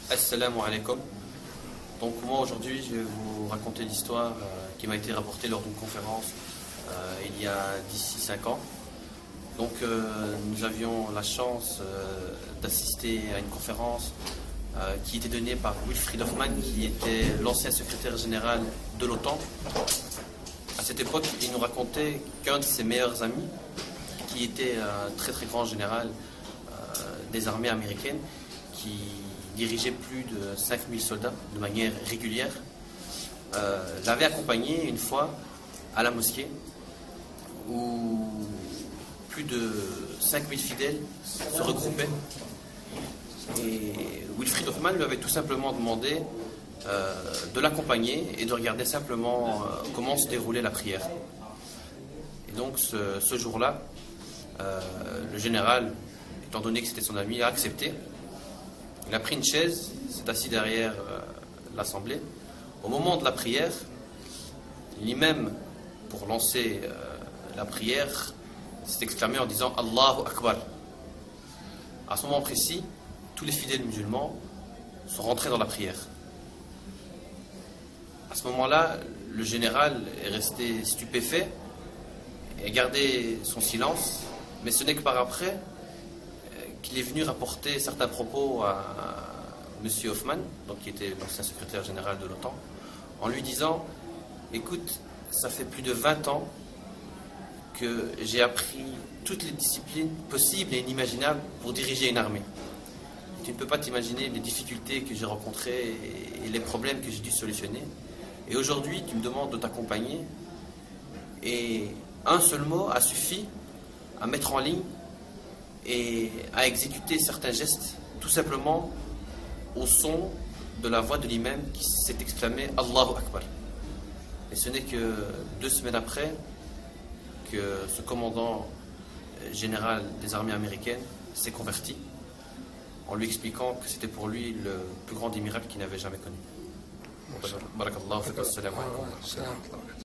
Assalamu alaikum. Donc moi aujourd'hui je vais vous raconter l'histoire qui m'a été rapportée lors d'une conférence il y a d'ici 5 ans. Donc nous avions la chance d'assister à une conférence qui était donnée par Wilfried Hoffmann, qui était l'ancien secrétaire général de l'OTAN. À cette époque, il nous racontait qu'un de ses meilleurs amis, qui était un très très grand général des armées américaines, qui dirigeait plus de 5000 soldats de manière régulière, l'avait accompagné une fois à la mosquée où plus de 5000 fidèles se regroupaient. Et Wilfried Hoffmann lui avait tout simplement demandé de l'accompagner et de regarder simplement comment se déroulait la prière. Et donc ce jour-là, le général, étant donné que c'était son ami, a accepté. Il a pris une chaise, s'est assis derrière l'assemblée. Au moment de la prière, l'imam, pour lancer la prière, s'est exclamé en disant « Allahu Akbar ». À ce moment précis, tous les fidèles musulmans sont rentrés dans la prière. À ce moment-là, le général est resté stupéfait et a gardé son silence, mais ce n'est que par après qu'il est venu rapporter certains propos à M. Hoffmann, donc qui était l'ancien secrétaire général de l'OTAN, en lui disant « Écoute, ça fait plus de 20 ans que j'ai appris toutes les disciplines possibles et inimaginables pour diriger une armée. Tu ne peux pas t'imaginer les difficultés que j'ai rencontrées et les problèmes que j'ai dû solutionner. Et aujourd'hui, tu me demandes de t'accompagner. Et un seul mot a suffi à mettre en ligne et à exécuter certains gestes, tout simplement au son de la voix de l'imam qui s'est exclamé « Allahu Akbar ». Et ce n'est que 2 semaines après que ce commandant général des armées américaines s'est converti, en lui expliquant que c'était pour lui le plus grand des miracles qu'il n'avait jamais connu. Barakallahu fik, assalamu alaikum.